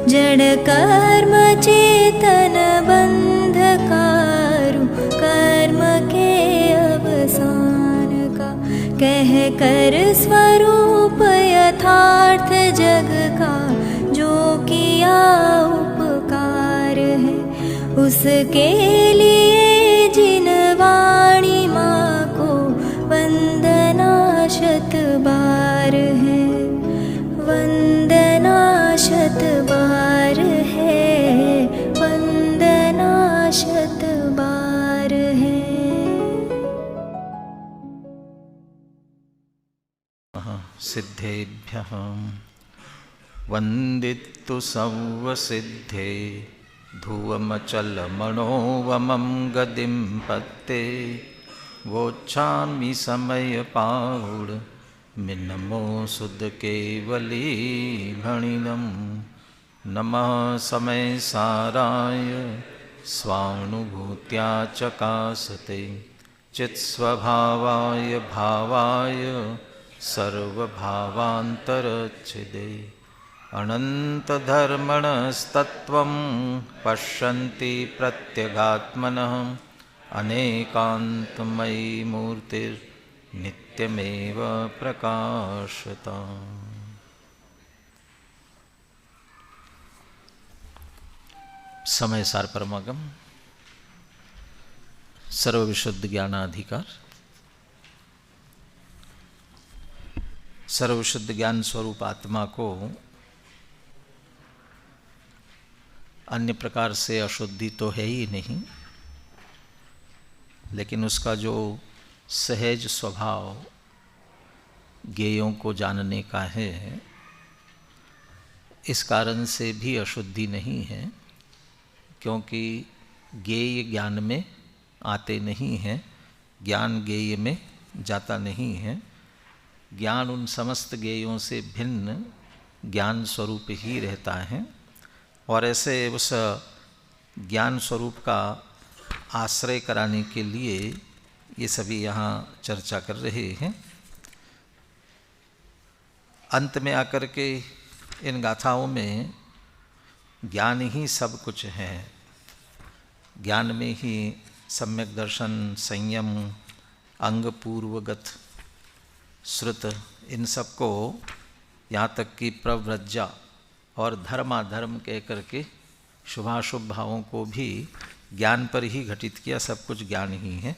जड़ कर्म चेतन बंधकारु कर्म के अवसान का, कह कर स्वरूप यथार्थ जग का जो किया उपकार है, उसके लिए जिन वाणी माँ को वंदना शत बार है, वंदना शत बार है, वंदना शत बार है। सिद्धेभ्यः वंदितु सर्वसिद्धे धुवमचलमणोवमं गदिं पत्ते वोच्छामि समयपाउड मिन्नमो सुद केवली भणिनं नमः समय साराय स्वानुभूत्या चकासते चित्स्वभावाय भावाय सर्वभावान्तरच्छिदे अनन्तधर्मणस्तत्त्वं पश्यन्ति प्रत्यगात्मनः अनेकान्तमयी मूर्तिर्नित्यमेव प्रकाशता। समय सार परमागम सर्वविशुद्ध ज्ञानाधिकार, सर्वशुद्ध ज्ञान स्वरूप आत्मा को अन्य प्रकार से अशुद्धि तो है ही नहीं, लेकिन उसका जो सहज स्वभाव ज्ञेयों को जानने का है, इस कारण से भी अशुद्धि नहीं है, क्योंकि ज्ञेय ज्ञान में आते नहीं हैं, ज्ञान ज्ञेय में जाता नहीं है। ज्ञान उन समस्त ज्ञेयों से भिन्न ज्ञान स्वरूप ही रहता है, और ऐसे उस ज्ञान स्वरूप का आश्रय कराने के लिए ये सभी यहाँ चर्चा कर रहे हैं। अंत में आकर के इन गाथाओं में ज्ञान ही सब कुछ है, ज्ञान में ही सम्यक दर्शन, संयम, अंग पूर्वगत श्रुत, इन सब को यहाँ तक कि प्रव्रज्जा और धर्माधर्म कह करके शुभाशुभ भावों को भी ज्ञान पर ही घटित किया। सब कुछ ज्ञान ही है।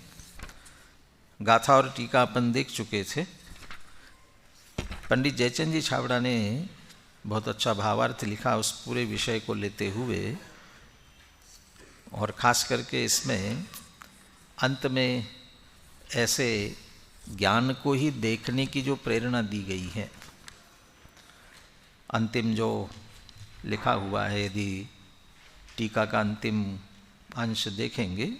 गाथा और टीका अपन देख चुके थे। पंडित जयचंद जी छाबड़ा ने बहुत अच्छा भावार्थ लिखा उस पूरे विषय को लेते हुए, और ख़ास करके इसमें अंत में ऐसे ज्ञान को ही देखने की जो प्रेरणा दी गई है, अंतिम जो लिखा हुआ है, यदि टीका का अंतिम अंश देखेंगे,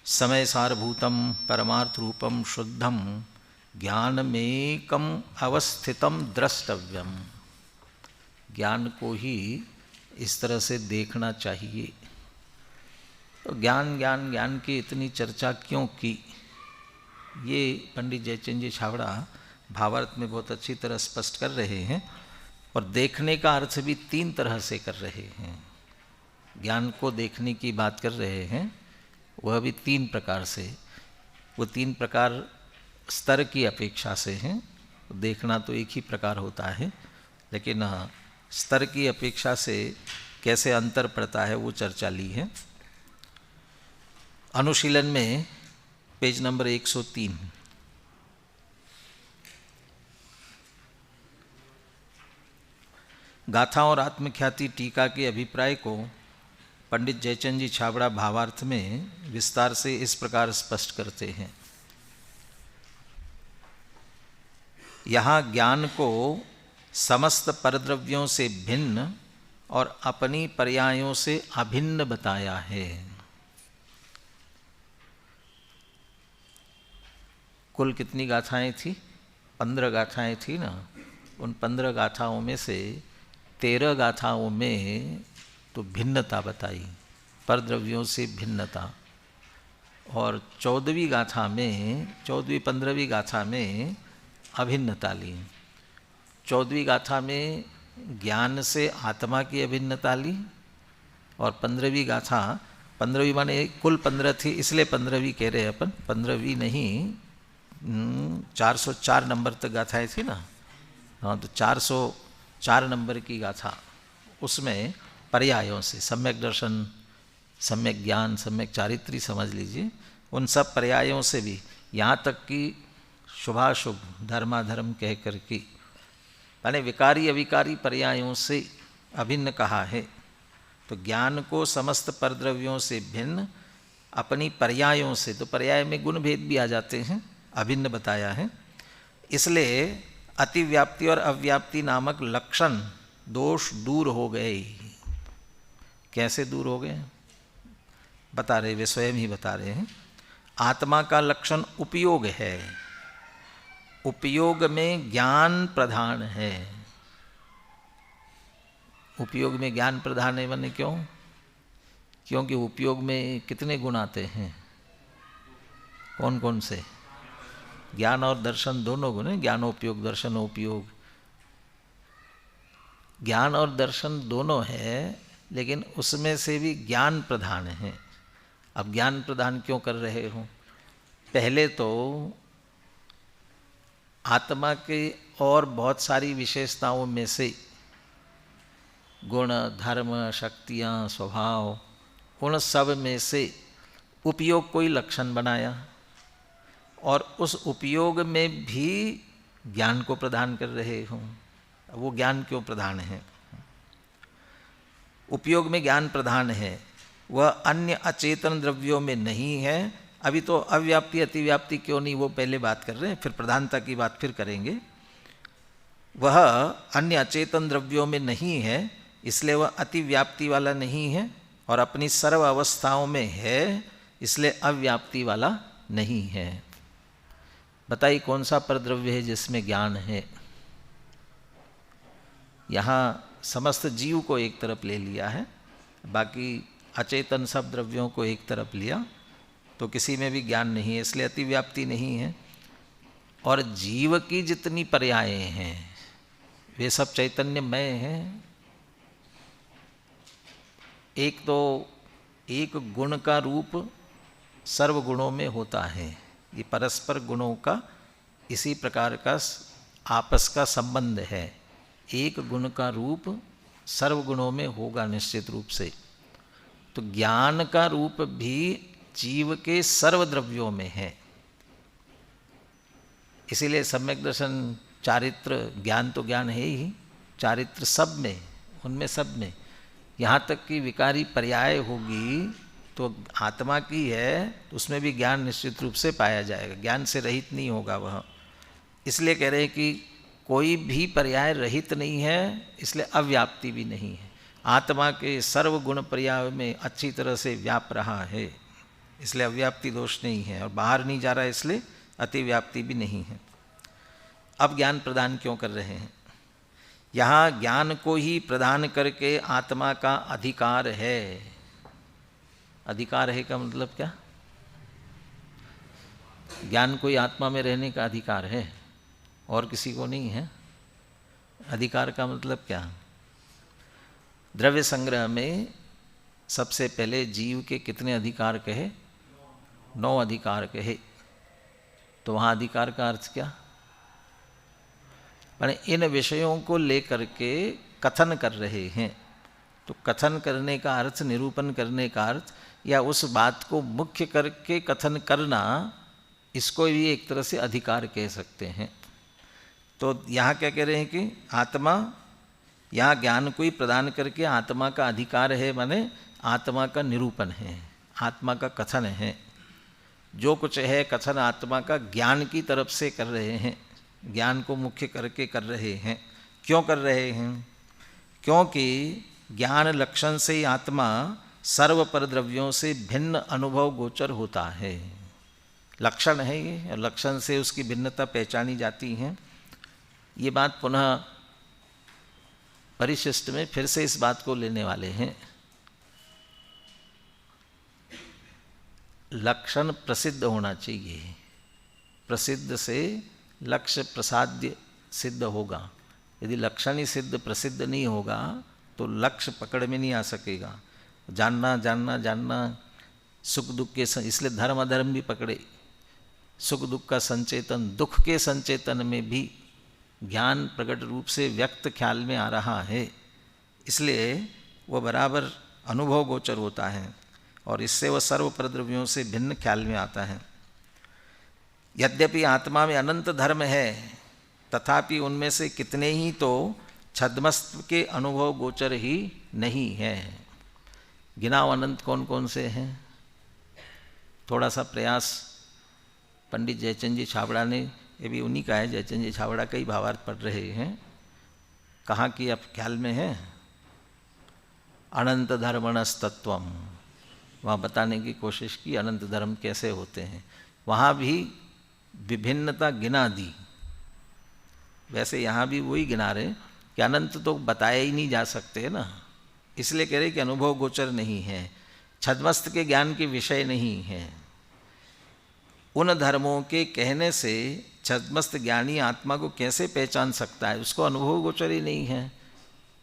समय सारभूतम परमार्थ रूपम शुद्धम ज्ञानमेकम अवस्थितम द्रष्टव्यम, ज्ञान को ही इस तरह से देखना चाहिए। तो ज्ञान ज्ञान ज्ञान की इतनी चर्चा क्यों की, ये पंडित जयचंद जी छाबड़ा भावार्थ में बहुत अच्छी तरह स्पष्ट कर रहे हैं, और देखने का अर्थ भी तीन तरह से कर रहे हैं। ज्ञान को देखने की बात कर रहे हैं, वह भी तीन प्रकार से। वो तीन प्रकार स्तर की अपेक्षा से हैं। देखना तो एक ही प्रकार होता है, लेकिन स्तर की अपेक्षा से कैसे अंतर पड़ता है वो चर्चा ली है। अनुशीलन में पेज नंबर 103, गाथा और आत्मख्याति टीका के अभिप्राय को पंडित जयचंद जी छाबड़ा भावार्थ में विस्तार से इस प्रकार स्पष्ट करते हैं। यहाँ ज्ञान को समस्त परद्रव्यों से भिन्न और अपनी पर्यायों से अभिन्न बताया है। कुल कितनी गाथाएं थी? 15 गाथाएं थी ना। उन 15 गाथाओं में से 13 गाथाओं में तो भिन्नता बताई, परद्रव्यों से भिन्नता, और 14वीं गाथा में, 14वीं 15वीं गाथा में अभिन्नता ली। 14वीं गाथा में ज्ञान से आत्मा की अभिन्नता ली, और 15वीं गाथा, 15वीं माने कुल 15 थी इसलिए 15वीं कह रहे हैं अपन, 15वीं नहीं 404 नंबर तक गाथाएँ थी ना, हाँ, तो 404 नंबर की गाथा, उसमें पर्यायों से सम्यक दर्शन, सम्यक ज्ञान, सम्यक चारित्री समझ लीजिए, उन सब पर्यायों से भी यहाँ तक कि शुभाशुभ धर्माधर्म कह कर की, यानी विकारी अविकारी पर्यायों से अभिन्न कहा है। तो ज्ञान को समस्त परद्रव्यों से भिन्न अपनी पर्यायों से, तो पर्याय में गुण भेद भी आ जाते हैं, अभिन्न बताया है। इसलिए अतिव्याप्ति और अव्याप्ति नामक लक्षण दोष दूर हो गए। कैसे दूर हो गए बता रहे, वे स्वयं ही बता रहे हैं। आत्मा का लक्षण उपयोग है, उपयोग में ज्ञान प्रधान है। उपयोग में ज्ञान प्रधान है माने क्यों? क्योंकि उपयोग में कितने गुण आते हैं, कौन कौन से? ज्ञान और दर्शन दोनों गुण हैं, ज्ञानोपयोग दर्शनोपयोग। ज्ञान और दर्शन दोनों है, लेकिन उसमें से भी ज्ञान प्रधान है। अब ज्ञान प्रधान क्यों कर रहे हो? पहले तो आत्मा के और बहुत सारी विशेषताओं में से गुण, धर्म, शक्तियाँ, स्वभाव, उन सब में से उपयोग कोई लक्षण बनाया, और उस उपयोग में भी ज्ञान को प्रदान कर रहे हो। वो ज्ञान क्यों प्रधान है? उपयोग में ज्ञान प्रधान है, वह अन्य अचेतन द्रव्यों में नहीं है। अभी तो अव्याप्ति अतिव्याप्ति क्यों नहीं, वो पहले बात कर रहे हैं, फिर प्रधानता की बात फिर करेंगे। वह अन्य अचेतन द्रव्यों में नहीं है, इसलिए वह अतिव्याप्ति वाला नहीं है, और अपनी सर्व अवस्थाओं में है, इसलिए अव्याप्ति वाला नहीं है। बताइए कौन सा परद्रव्य है जिसमें ज्ञान है? यहाँ समस्त जीव को एक तरफ ले लिया है, बाकी अचेतन सब द्रव्यों को एक तरफ लिया, तो किसी में भी ज्ञान नहीं है, इसलिए अतिव्याप्ति नहीं है। और जीव की जितनी पर्यायें हैं वे सब चैतन्यमय हैं। एक तो एक गुण का रूप सर्व गुणों में होता है, ये परस्पर गुणों का इसी प्रकार का आपस का संबंध है। एक गुण का रूप सर्व गुणों में होगा निश्चित रूप से। तो ज्ञान का रूप भी जीव के सर्व द्रव्यों में है। इसीलिए सम्यक दर्शन, चारित्र, ज्ञान तो ज्ञान है ही, चारित्र सब में, उनमें सब में, यहाँ तक कि विकारी पर्याय होगी तो आत्मा की है, तो उसमें भी ज्ञान निश्चित रूप से पाया जाएगा, ज्ञान से रहित नहीं होगा वह। इसलिए कह रहे हैं कि कोई भी पर्याय रहित नहीं है, इसलिए अव्याप्ति भी नहीं है। आत्मा के सर्व गुण पर्याय में अच्छी तरह से व्याप रहा है, इसलिए अव्याप्ति दोष नहीं है, और बाहर नहीं जा रहा है, इसलिए अतिव्याप्ति भी नहीं है। अब ज्ञान प्रदान क्यों कर रहे हैं? यहाँ ज्ञान को ही प्रदान करके आत्मा का अधिकार है। अधिकार है का मतलब क्या? ज्ञान को ही आत्मा में रहने का अधिकार है, और किसी को नहीं है। अधिकार का मतलब क्या? द्रव्य संग्रह में सबसे पहले जीव के कितने अधिकार कहे? 9 अधिकार कहे। तो वहाँ अधिकार का अर्थ क्या? माने इन विषयों को लेकर के कथन कर रहे हैं। तो कथन करने का अर्थ, निरूपण करने का अर्थ, या उस बात को मुख्य करके कथन करना, इसको भी एक तरह से अधिकार कह सकते हैं। तो यहाँ क्या कह रहे हैं कि आत्मा, यहाँ ज्ञान को ही प्रदान करके आत्मा का अधिकार है, माने आत्मा का निरूपण है, आत्मा का कथन है। जो कुछ है कथन आत्मा का ज्ञान की तरफ से कर रहे हैं, ज्ञान को मुख्य करके कर रहे हैं। क्यों कर रहे हैं? क्योंकि ज्ञान लक्षण से ही आत्मा सर्व परद्रव्यों से भिन्न अनुभव गोचर होता है। लक्षण है ये, और लक्षण से उसकी भिन्नता पहचानी जाती है। ये बात पुनः परिशिष्ट में फिर से इस बात को लेने वाले हैं। लक्षण प्रसिद्ध होना चाहिए, प्रसिद्ध से लक्ष्य प्रसाद्य सिद्ध होगा। यदि लक्षण ही सिद्ध प्रसिद्ध नहीं होगा तो लक्ष्य पकड़ में नहीं आ सकेगा। जानना जानना जानना, सुख दुख के इसलिए धर्म अधर्म भी पकड़े, सुख दुख का संचेतन, दुख के संचेतन में भी ज्ञान प्रकट रूप से व्यक्त ख्याल में आ रहा है, इसलिए वह बराबर अनुभव गोचर होता है और इससे वह सर्व प्रद्रव्यों से भिन्न ख्याल में आता है। यद्यपि आत्मा में अनंत धर्म है, तथापि उनमें से कितने ही तो छद्मस्त्व के अनुभव गोचर ही नहीं है। गिनाओ अनंत कौन कौन से हैं। थोड़ा सा प्रयास पंडित जयचंद जी छाबड़ा ने, ये भी उन्हीं का है, जयचंद जी छाबड़ा का ही भावार्थ पढ़ रहे हैं, कहाँ की अब ख्याल में है, अनंत धर्मणस्तत्वम, वहाँ बताने की कोशिश की अनंत धर्म कैसे होते हैं। वहाँ भी विभिन्नता गिना दी। वैसे यहाँ भी वही गिना रहे कि अनंत तो बताए ही नहीं जा सकते ना, इसलिए कह रहे कि अनुभव गोचर नहीं है, छद्मस्त के ज्ञान के विषय नहीं है। उन धर्मों के कहने से छद्मस्त ज्ञानी आत्मा को कैसे पहचान सकता है, उसको अनुभव गोचर ही नहीं है।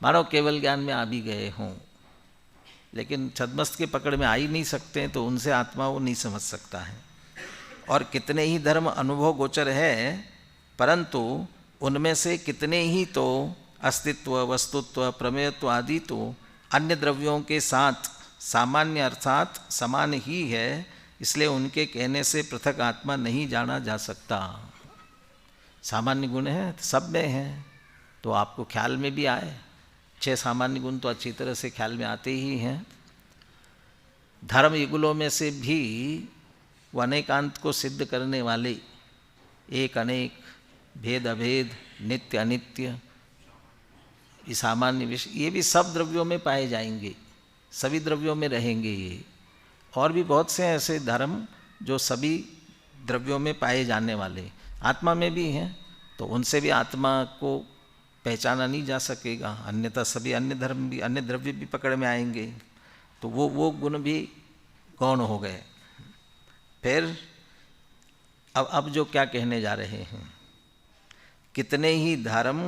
मानो केवल ज्ञान में आ भी गए हों, लेकिन छद्मस्त के पकड़ में आ ही नहीं सकते हैं, तो उनसे आत्मा वो नहीं समझ सकता है। और कितने ही धर्म अनुभव गोचर है, परंतु उनमें से कितने ही तो अस्तित्व, वस्तुत्व, प्रमेयत्व आदि तो अन्य द्रव्यों के साथ सामान्य अर्थात समान ही है, इसलिए उनके कहने से पृथक आत्मा नहीं जाना जा सकता। सामान्य गुण हैं, सब में हैं, तो आपको ख्याल में भी आए। 6 सामान्य गुण तो अच्छी तरह से ख्याल में आते ही हैं। धर्म युगलों में से भी वो अनेकांत को सिद्ध करने वाले, एक अनेक, भेद अभेद, नित्य अनित्य, ये सामान्य विषय, ये भी सब द्रव्यों में पाए जाएंगे, सभी द्रव्यों में रहेंगे ये। और भी बहुत से ऐसे धर्म जो सभी द्रव्यों में पाए जाने वाले आत्मा में भी हैं, तो उनसे भी आत्मा को पहचाना नहीं जा सकेगा, अन्यथा सभी अन्य धर्म भी, अन्य द्रव्य भी पकड़ में आएंगे, तो वो गुण भी गौण हो गए। फिर अब जो क्या कहने जा रहे हैं, कितने ही धर्म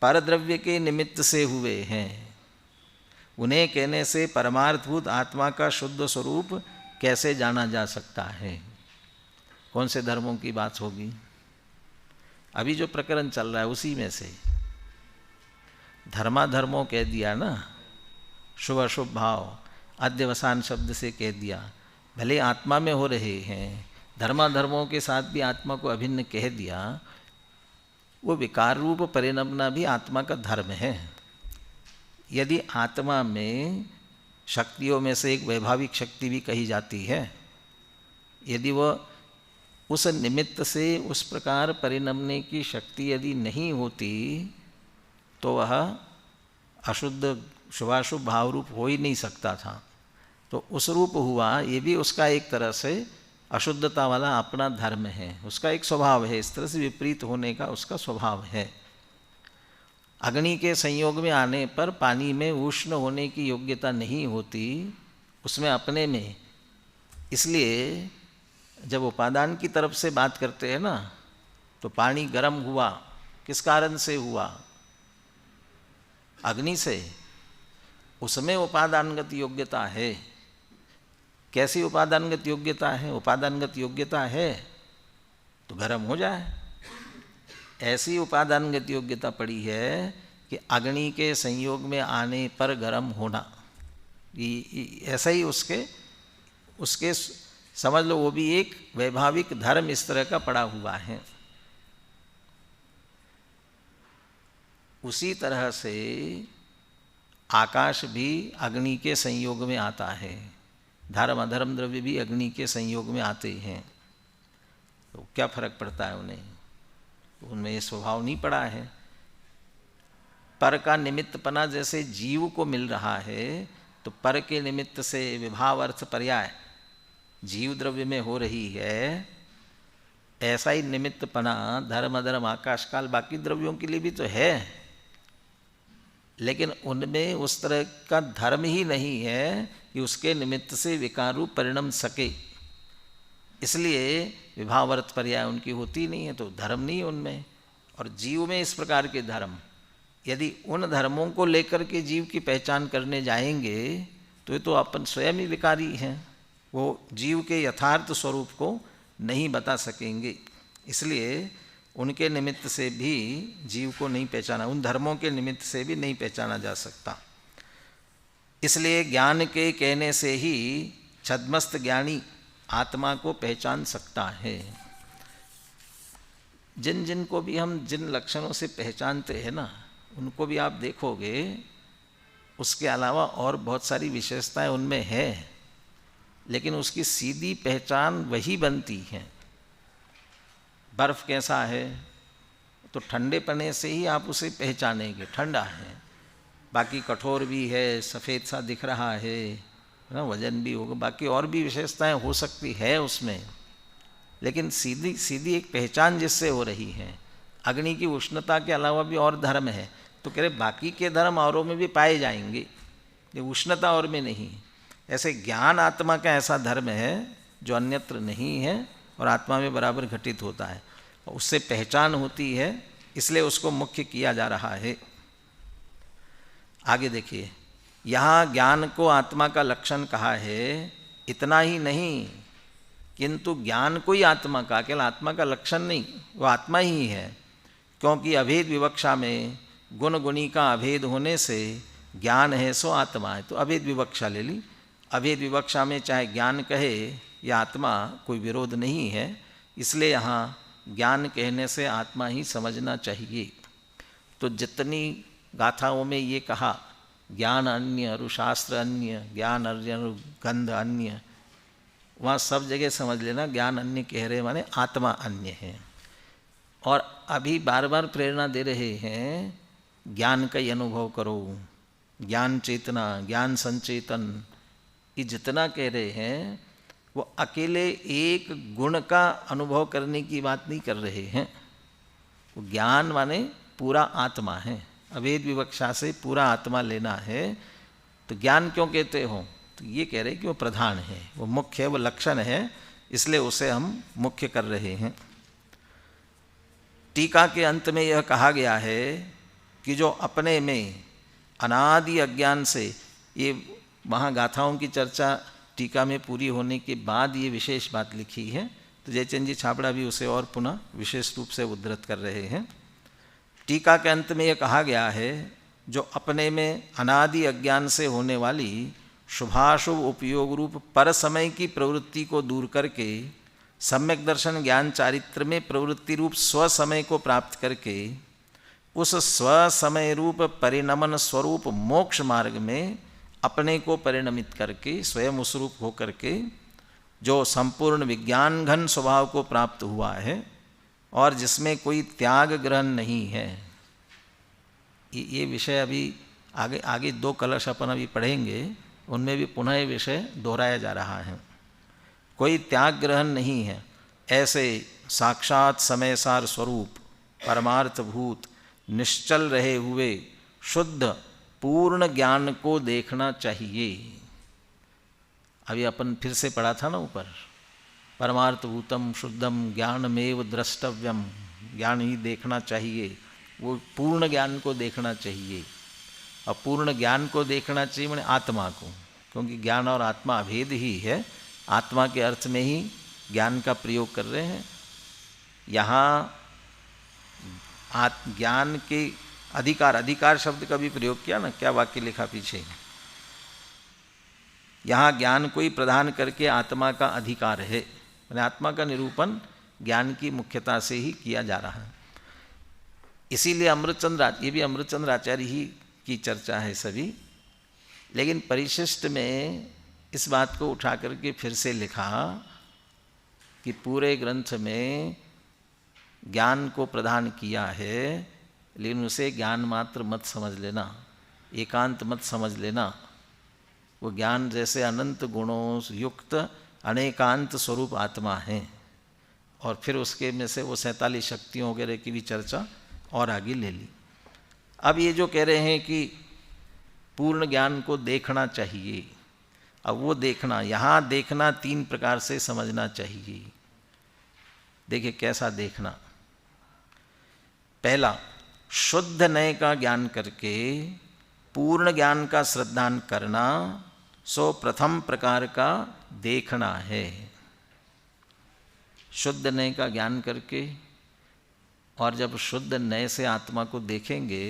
परद्रव्य के निमित्त से हुए हैं, उन्हें कहने से परमार्थभूत आत्मा का शुद्ध स्वरूप कैसे जाना जा सकता है। कौन से धर्मों की बात होगी? अभी जो प्रकरण चल रहा है उसी में से धर्माधर्मों कह दिया ना, शुभ अशुभ भाव अध्यवसान शब्द से कह दिया, भले आत्मा में हो रहे हैं, धर्माधर्मों के साथ भी आत्मा को अभिन्न कह दिया। वो विकार रूप परिणमना भी आत्मा का धर्म है। यदि आत्मा में शक्तियों में से एक वैभाविक शक्ति भी कही जाती है, यदि वह उस निमित्त से उस प्रकार परिणमने की शक्ति यदि नहीं होती, तो वह अशुद्ध शुभाशुभ भाव रूप हो ही नहीं सकता था। तो उस रूप हुआ, ये भी उसका एक तरह से अशुद्धता वाला अपना धर्म है, उसका एक स्वभाव है, इस तरह से विपरीत होने का उसका स्वभाव है। अग्नि के संयोग में आने पर पानी में उष्ण होने की योग्यता नहीं होती उसमें अपने में, इसलिए जब उपादान की तरफ से बात करते हैं ना, तो पानी गर्म हुआ, किस कारण से हुआ? अग्नि से, उसमें उपादानगत योग्यता है। कैसी उपादानगत योग्यता है? उपादानगत योग्यता है तो गर्म हो जाए, ऐसी उपादानगत योग्यता पड़ी है कि अग्नि के संयोग में आने पर गर्म होना, ऐसा ही उसके समझ लो, वो भी एक वैभाविक धर्म इस तरह का पड़ा हुआ है। उसी तरह से आकाश भी अग्नि के संयोग में आता है, धर्म अधर्म द्रव्य भी अग्नि के संयोग में आते हैं, तो क्या फर्क पड़ता है उन्हें? उनमें ये स्वभाव नहीं पड़ा है। पर का निमित्तपना जैसे जीव को मिल रहा है, तो पर के निमित्त से विभाव अर्थ पर्याय जीव द्रव्य में हो रही है, ऐसा ही निमित्तपना धर्म अधर्म आकाश काल बाकी द्रव्यों के लिए भी तो है, लेकिन उनमें उस तरह का धर्म ही नहीं है कि उसके निमित्त से विकार रूप परिणम सके, इसलिए विभाव अर्थ पर्याय उनकी होती नहीं है, तो धर्म नहीं उनमें। और जीव में इस प्रकार के धर्म, यदि उन धर्मों को लेकर के जीव की पहचान करने जाएंगे तो ये तो अपन स्वयं ही विकारी हैं, वो जीव के यथार्थ स्वरूप को नहीं बता सकेंगे। इसलिए उनके निमित्त से भी जीव को नहीं पहचाना, उन धर्मों के निमित्त से भी नहीं पहचाना जा सकता। इसलिए ज्ञान के कहने से ही छद्मस्त ज्ञानी आत्मा को पहचान सकता है। जिन जिन को भी हम जिन लक्षणों से पहचानते हैं ना, उनको भी आप देखोगे उसके अलावा और बहुत सारी विशेषताएं उनमें है, लेकिन उसकी सीधी पहचान वही बनती है। बर्फ़ कैसा है तो ठंडे पने से ही आप उसे पहचानेंगे, ठंडा है। बाकी कठोर भी है, सफ़ेद सा दिख रहा है ना, वजन भी होगा, बाकी और भी विशेषताएं हो सकती है उसमें, लेकिन सीधी सीधी एक पहचान जिससे हो रही है। अग्नि की उष्णता के अलावा भी और धर्म है, तो कह रहे बाकी के धर्म औरों में भी पाए जाएंगे, ये उष्णता और में नहीं। ऐसे ज्ञान आत्मा का ऐसा धर्म है जो अन्यत्र नहीं है और आत्मा में बराबर घटित होता है, उससे पहचान होती है, इसलिए उसको मुख्य किया जा रहा है। आगे देखिए, यहाँ ज्ञान को आत्मा का लक्षण कहा है। इतना ही नहीं, किंतु ज्ञान को ही आत्मा का, केवल आत्मा का लक्षण नहीं, वो आत्मा ही है। क्योंकि अभेद विवक्षा में गुण गुणी का अभेद होने से ज्ञान है सो आत्मा है। तो अभेद विवक्षा ले ली, अभेद विवक्षा में चाहे ज्ञान कहे या आत्मा, कोई विरोध नहीं है। इसलिए यहाँ ज्ञान कहने से आत्मा ही समझना चाहिए। तो जितनी गाथाओं में ये कहा ज्ञान अन्य, अरुशास्त्र अन्य, ज्ञान अन्य, गंध अन्य, वहाँ सब जगह समझ लेना ज्ञान अन्य कह रहे माने आत्मा अन्य है। और अभी बार बार प्रेरणा दे रहे हैं ज्ञान का ही अनुभव करो, ज्ञान चेतना, ज्ञान संचेतन, ये जितना कह रहे हैं वो अकेले एक गुण का अनुभव करने की बात नहीं कर रहे हैं। वो ज्ञान माने पूरा आत्मा है, अभेद विवक्षा से पूरा आत्मा लेना है। तो ज्ञान क्यों कहते हो, तो ये कह रहे हैं कि वो प्रधान है, वो मुख्य है, वो लक्षण है, इसलिए उसे हम मुख्य कर रहे हैं। टीका के अंत में यह कहा गया है कि जो अपने में अनादि अज्ञान से, ये वहाँ गाथाओं की चर्चा टीका में पूरी होने के बाद ये विशेष बात लिखी है, तो जयचंद जी छाबड़ा भी उसे और पुनः विशेष रूप से उद्धृत कर रहे हैं। टीका के अंत में यह कहा गया है, जो अपने में अनादि अज्ञान से होने वाली शुभाशुभ उपयोग रूप पर समय की प्रवृत्ति को दूर करके सम्यक दर्शन ज्ञान चारित्र में प्रवृत्ति रूप स्वसमय को प्राप्त करके उस स्वसमय रूप परिणमन स्वरूप मोक्ष मार्ग में अपने को परिणमित करके स्वयं उस रूप होकर के जो संपूर्ण विज्ञान घन स्वभाव को प्राप्त हुआ है और जिसमें कोई त्याग ग्रहण नहीं है। ये विषय अभी आगे दो कलश अपन अभी पढ़ेंगे, उनमें भी पुनः ये विषय दोहराया जा रहा है। कोई त्याग ग्रहण नहीं है, ऐसे साक्षात समयसार स्वरूप परमार्थभूत निश्चल रहे हुए शुद्ध पूर्ण ज्ञान को देखना चाहिए। अभी अपन फिर से पढ़ा था ना ऊपर, परमार्थभूतम शुद्धम ज्ञानमेव द्रष्टव्यम, ज्ञान ही देखना चाहिए, वो पूर्ण ज्ञान को देखना चाहिए। और पूर्ण ज्ञान को देखना चाहिए मैंने आत्मा को, क्योंकि ज्ञान और आत्मा अभेद ही है, आत्मा के अर्थ में ही ज्ञान का प्रयोग कर रहे हैं। यहाँ ज्ञान के अधिकार शब्द का भी प्रयोग किया ना, क्या वाक्य लिखा पीछे, यहाँ ज्ञान को ही प्रदान करके आत्मा का अधिकार है, मैंने आत्मा का निरूपण ज्ञान की मुख्यता से ही किया जा रहा है। इसीलिए ये भी अमृतचंद्र आचार्य ही की चर्चा है सभी, लेकिन परिशिष्ट में इस बात को उठा करके फिर से लिखा कि पूरे ग्रंथ में ज्ञान को प्रदान किया है, लेकिन उसे ज्ञान मात्र मत समझ लेना, एकांत मत समझ लेना। वो ज्ञान जैसे अनंत गुणों युक्त अनेकांत स्वरूप आत्मा है। और फिर उसके में से वो 47 शक्तियों वगैरह की भी चर्चा और आगे ले ली। अब ये जो कह रहे हैं कि पूर्ण ज्ञान को देखना चाहिए, अब वो देखना, यहाँ देखना 3 प्रकार से समझना चाहिए। देखिए कैसा देखना। पहला, शुद्ध नए का ज्ञान करके पूर्ण ज्ञान का श्रद्धान करना, सो प्रथम प्रकार का देखना है। शुद्ध नए का ज्ञान करके और जब शुद्ध नए से आत्मा को देखेंगे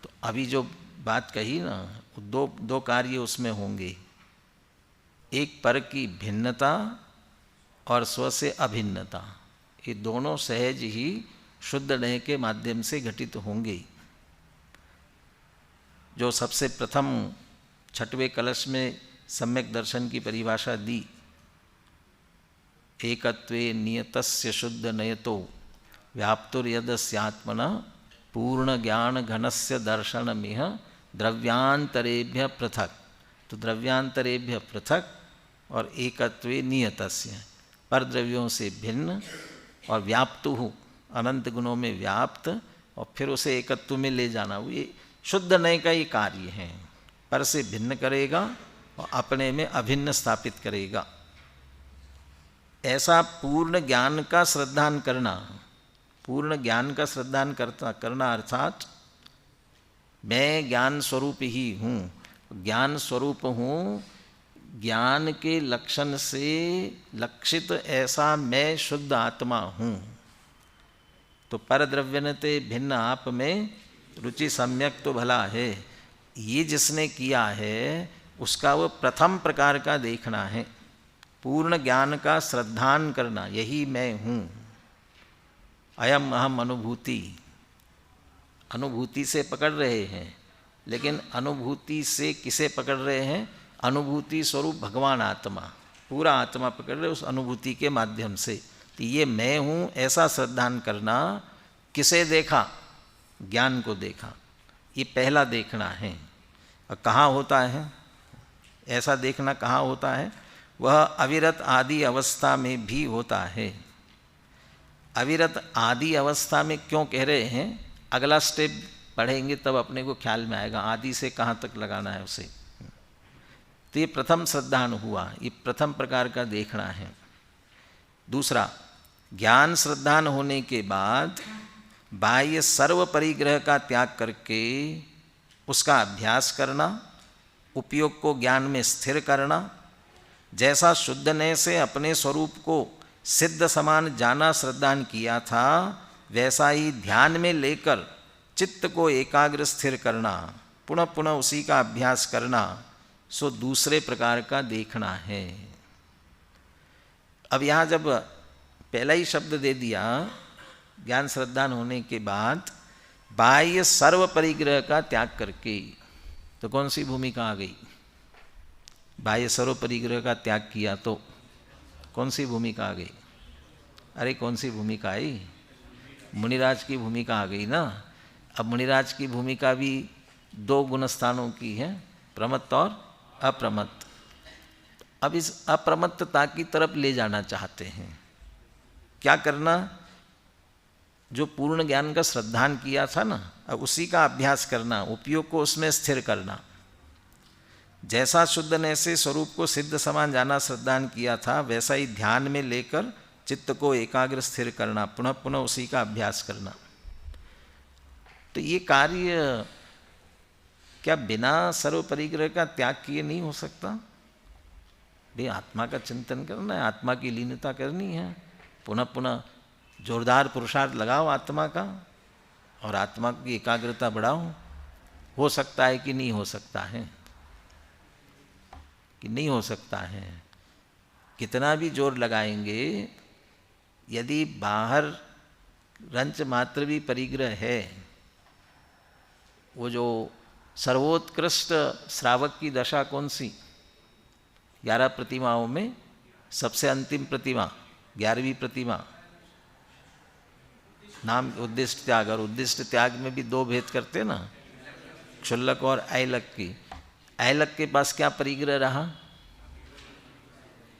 तो अभी जो बात कही ना, दो कार्य उसमें होंगे। एक पर की भिन्नता और स्व से अभिन्नता, ये दोनों सहज ही शुद्ध नए के माध्यम से घटित होंगे। जो सबसे प्रथम छठवें कलश में सम्यक दर्शन की परिभाषा दी, एकत्वे नियतस्य शुद्ध नयतो व्याप्तुर्यदस्यात्मना पूर्ण ज्ञान घनस्य दर्शनमिह द्रव्यांतरेभ्य पृथक। तो द्रव्यांतरेभ्य पृथक और एकत्वे नियतस्य, पर द्रव्यों से भिन्न और व्याप्तु अनंत गुणों में व्याप्त, और फिर उसे एकत्व में ले जाना, ये शुद्ध नए का ये कार्य है। पर से भिन्न करेगा और अपने में अभिन्न स्थापित करेगा। ऐसा पूर्ण ज्ञान का श्रद्धान करना, पूर्ण ज्ञान का श्रद्धान करना अर्थात मैं ज्ञान स्वरूप ही हूँ, ज्ञान स्वरूप हूँ, ज्ञान के लक्षण से लक्षित ऐसा मैं शुद्ध आत्मा हूँ। तो पर द्रव्यनते भिन्न आप में रुचि सम्यक तो भला है, ये जिसने किया है उसका वो प्रथम प्रकार का देखना है। पूर्ण ज्ञान का श्रद्धान करना, यही मैं हूँ। अयम अहम अनुभूति, अनुभूति से पकड़ रहे हैं, लेकिन अनुभूति से किसे पकड़ रहे हैं? अनुभूति स्वरूप भगवान आत्मा, पूरा आत्मा पकड़ रहे उस अनुभूति के माध्यम से। तो ये मैं हूँ ऐसा श्रद्धान करना, किसे देखा? ज्ञान को देखा, ये पहला देखना है। और कहाँ होता है ऐसा देखना? कहाँ होता है? वह अविरत आदि अवस्था में भी होता है। अविरत आदि अवस्था में क्यों कह रहे हैं? अगला स्टेप पढ़ेंगे तब अपने को ख्याल में आएगा आदि से कहाँ तक लगाना है उसे। तो ये प्रथम श्रद्धान हुआ, ये प्रथम प्रकार का देखना है। दूसरा, ज्ञान श्रद्धान होने के बाद बाह्य सर्व परिग्रह का त्याग करके उसका अभ्यास करना, उपयोग को ज्ञान में स्थिर करना। जैसा शुद्ध नए से अपने स्वरूप को सिद्ध समान जाना श्रद्धान किया था, वैसा ही ध्यान में लेकर चित्त को एकाग्र स्थिर करना, पुनः पुनः उसी का अभ्यास करना, सो दूसरे प्रकार का देखना है। अब यहाँ जब पहला ही शब्द दे दिया, ज्ञान श्रद्धान होने के बाद बाह्य सर्व परिग्रह का त्याग करके, तो कौन सी भूमिका आ गई? बाह्य सर्व परिग्रह का त्याग किया तो कौन सी भूमिका आ गई? अरे कौन सी भूमिका आई? मुनिराज की भूमिका आ गई ना। अब मुनिराज की भूमिका भी दो गुणस्थानों की है, प्रमत्त और अप्रमत्त। अब इस अप्रमत्तता की तरफ ले जाना चाहते हैं। क्या करना? जो पूर्ण ज्ञान का श्रद्धान किया था ना, अब उसी का अभ्यास करना, उपयोग को उसमें स्थिर करना। जैसा शुद्ध ने से स्वरूप को सिद्ध समान जाना श्रद्धान किया था, वैसा ही ध्यान में लेकर चित्त को एकाग्र स्थिर करना, पुनः पुनः उसी का अभ्यास करना। तो ये कार्य क्या बिना सर्व परिग्रह का त्याग किए नहीं हो सकता? भाई आत्मा का चिंतन करना है, आत्मा की लीनता करनी है, पुनः पुनः जोरदार पुरुषार्थ लगाओ आत्मा का और आत्मा की एकाग्रता बढ़ाओ। हो सकता है कि नहीं हो सकता है? कि नहीं हो सकता है। कितना भी जोर लगाएंगे, यदि बाहर रंच मात्र भी परिग्रह है, वो जो सर्वोत्कृष्ट श्रावक की दशा कौन सी? 11 प्रतिमाओं में सबसे अंतिम प्रतिमा 11वीं प्रतिमा, नाम उद्दिष्ट त्याग। और उद्दिष्ट त्याग में भी दो भेद करते ना, क्षुल्लक और ऐलक की। ऐलक के पास क्या परिग्रह रहा?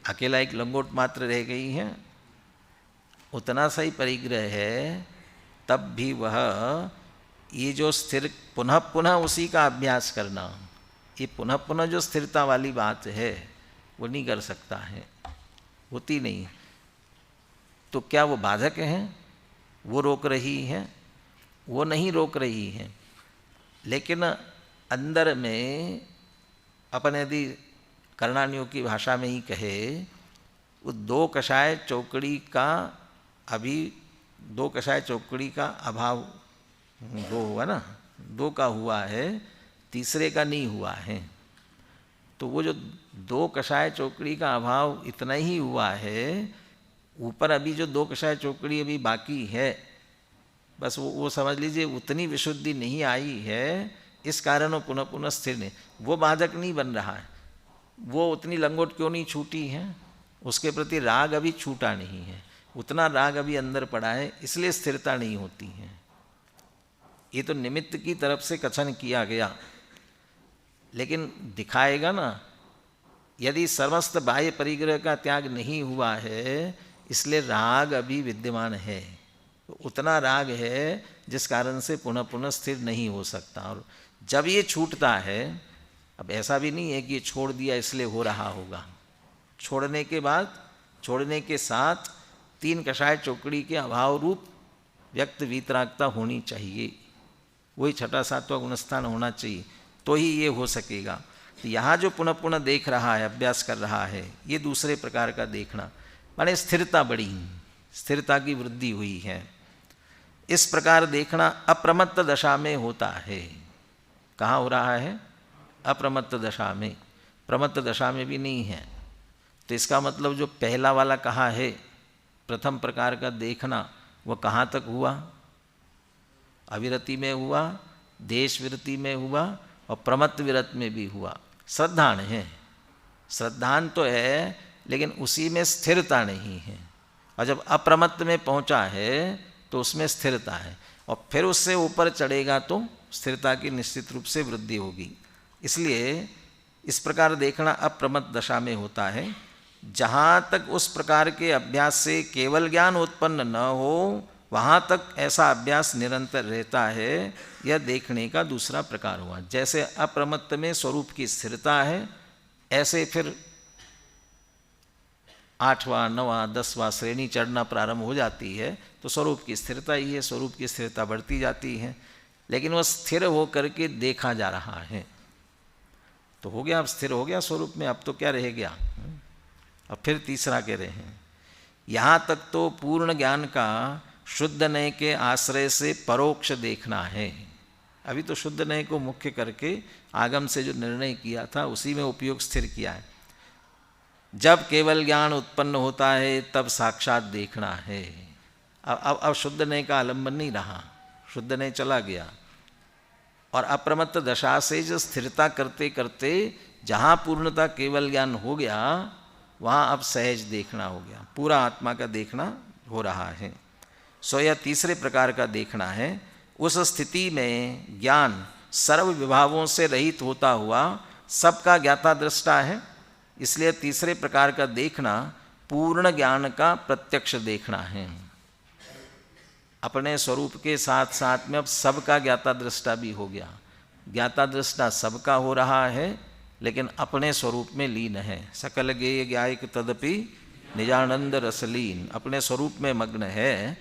अकेला एक लंगोट मात्र रह गई है, उतना सा ही परिग्रह है। तब भी वह ये जो स्थिर, पुनः पुनः उसी का अभ्यास करना, ये पुनः पुनः जो स्थिरता वाली बात है वो नहीं कर सकता है, होती नहीं। तो क्या वो बाधक हैं? वो रोक रही है? वो नहीं रोक रही है। लेकिन अंदर में अपन यदि कर्णानियों की भाषा में ही कहे, वो दो कषाय चौकड़ी का अभी दो कषाय चौकड़ी का अभाव दो हुआ ना, दो का हुआ है, तीसरे का नहीं हुआ है। तो वो जो दो कषाय चौकड़ी का अभाव इतना ही हुआ है, ऊपर अभी जो दो कषाय चौकड़ी अभी बाकी है, बस वो समझ लीजिए उतनी विशुद्धि नहीं आई है, इस कारण वो पुनः पुनः स्थिर नहीं, वो बाधक नहीं बन रहा है। वो उतनी लंगोट क्यों नहीं छूटी है, उसके प्रति राग अभी छूटा नहीं है, उतना राग अभी अंदर पड़ा है, इसलिए स्थिरता नहीं होती है। ये तो निमित्त की तरफ से कथन किया गया, लेकिन दिखाएगा ना, यदि समस्त बाह्य परिग्रह का त्याग नहीं हुआ है, इसलिए राग अभी विद्यमान है, तो उतना राग है जिस कारण से पुनः पुनः स्थिर नहीं हो सकता। और जब ये छूटता है, अब ऐसा भी नहीं है कि ये छोड़ दिया इसलिए हो रहा होगा, छोड़ने के बाद, छोड़ने के साथ तीन कषाय चौकड़ी के अभाव रूप व्यक्त वीतरागता होनी चाहिए, वही छठा सातवां गुणस्थान होना चाहिए, तो ही ये हो सकेगा। तो यहाँ जो पुनः पुनः देख रहा है, अभ्यास कर रहा है, ये दूसरे प्रकार का देखना, माने स्थिरता बढ़ी, स्थिरता की वृद्धि हुई है। इस प्रकार देखना अप्रमत्त दशा में होता है। कहाँ हो रहा है? अप्रमत्त दशा में, प्रमत्त दशा में भी नहीं है। तो इसका मतलब जो पहला वाला कहा है, प्रथम प्रकार का देखना, वह कहाँ तक हुआ? अविरति में हुआ, देश विरति में हुआ और प्रमत्त विरत में भी हुआ। श्रद्धान है, श्रद्धान तो है, लेकिन उसी में स्थिरता नहीं है। और जब अप्रमत्त में पहुंचा है तो उसमें स्थिरता है, और फिर उससे ऊपर चढ़ेगा तो स्थिरता की निश्चित रूप से वृद्धि होगी। इसलिए इस प्रकार देखना अप्रमत्त दशा में होता है। जहाँ तक उस प्रकार के अभ्यास से केवल ज्ञान उत्पन्न न हो, वहाँ तक ऐसा अभ्यास निरंतर रहता है, यह देखने का दूसरा प्रकार हुआ। जैसे अप्रमत्त में स्वरूप की स्थिरता है, ऐसे फिर 8वां 9वां 10वां श्रेणी चढ़ना प्रारंभ हो जाती है, तो स्वरूप की स्थिरता ही है, स्वरूप की स्थिरता बढ़ती जाती है, लेकिन वह स्थिर हो करके देखा जा रहा है। तो हो गया, अब स्थिर हो गया स्वरूप में, अब तो क्या रह गया? अब फिर तीसरा कह रहे हैं, यहाँ तक तो पूर्ण ज्ञान का शुद्ध नय के आश्रय से परोक्ष देखना है। अभी तो शुद्ध नय को मुख्य करके आगम से जो निर्णय किया था, उसी में उपयोग स्थिर किया है। जब केवल ज्ञान उत्पन्न होता है तब साक्षात देखना है। अब शुद्ध नय का आलंबन नहीं रहा, शुद्ध नय चला गया, और अप्रमत्त दशा से जो स्थिरता करते करते जहाँ पूर्णता केवल ज्ञान हो गया, वहाँ अब सहज देखना हो गया, पूरा आत्मा का देखना हो रहा है। सो यह तीसरे प्रकार का देखना है। उस स्थिति में ज्ञान सर्व विभावों से रहित होता हुआ सबका ज्ञाता दृष्टा है, इसलिए तीसरे प्रकार का देखना पूर्ण ज्ञान का प्रत्यक्ष देखना है। अपने स्वरूप के साथ साथ में अब सबका ज्ञाता दृष्टा भी हो गया। ज्ञाता दृष्टा सबका हो रहा है, लेकिन अपने स्वरूप में लीन है। सकल गेय ज्ञायक तदपि निजानंद रसलीन, अपने स्वरूप में मग्न है।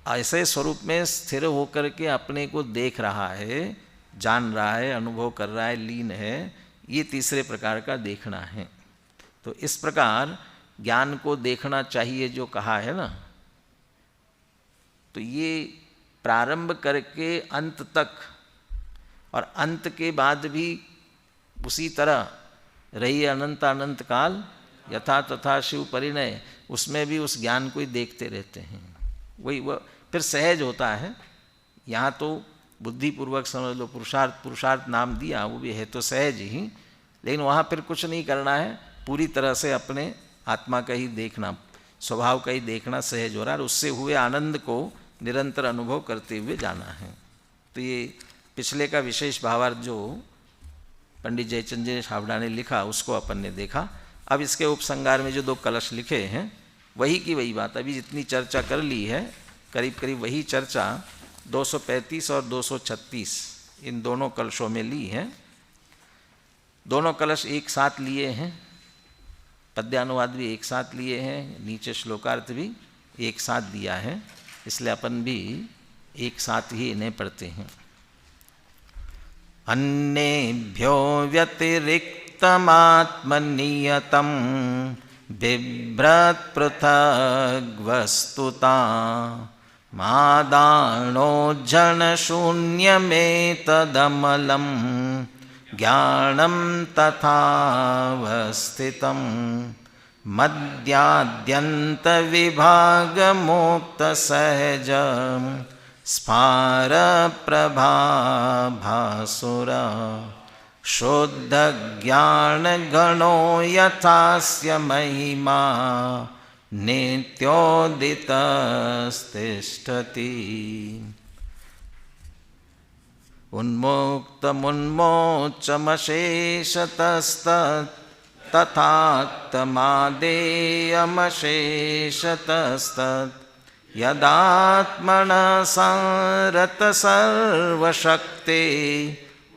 ऐसे स्वरूप में स्थिर होकर के अपने को देख रहा है, जान रहा है, अनुभव कर रहा है, लीन है। ये तीसरे प्रकार का देखना है। तो इस प्रकार ज्ञान को देखना चाहिए जो कहा है ना, तो ये प्रारंभ करके अंत तक, और अंत के बाद भी उसी तरह रही अनंत अनंत काल, यथा तथा शिव परिणय, उसमें भी उस ज्ञान को ही देखते रहते हैं। वही वह फिर सहज होता है। यहाँ तो बुद्धिपूर्वक समझ लो, पुरुषार्थ नाम दिया, वो भी है तो सहज ही, लेकिन वहाँ फिर कुछ नहीं करना है, पूरी तरह से अपने आत्मा का ही देखना, स्वभाव का ही देखना सहज हो रहा है, और उससे हुए आनंद को निरंतर अनुभव करते हुए जाना है। तो ये पिछले का विशेष भावार्थ जो पंडित जयचंद जी छाबड़ा ने लिखा, उसको अपन ने देखा। अब इसके उपसंगार में जो 2 कलश लिखे हैं, वही की वही बात, अभी जितनी चर्चा कर ली है, करीब करीब वही चर्चा 235 और 236 इन दोनों कलशों में ली है। दोनों कलश एक साथ लिए हैं, पद्यानुवाद भी एक साथ लिए हैं, नीचे श्लोकार्थ भी एक साथ दिया है, इसलिए अपन भी एक साथ ही इन्हें पढ़ते हैं। अन्येभ्यो व्यतिरिक्तमात्मनियतं बिभ्रत् पृथग्वस्तुता मादानोज्झनशून्यमेतदमलं ज्ञानं तथावस्थितं मद्याद्यन्तविभागमुक्तसहजं स्फारप्रभाभासुर शुद्धज्ञानगणो यथास्य महिमा नित्योदितस्तिष्ठति। उन्मुक्तमुन्मोचमशेषतस्तथात्मादेयमशेषतस्तत् यदात्मनः संरतसर्वशक्ते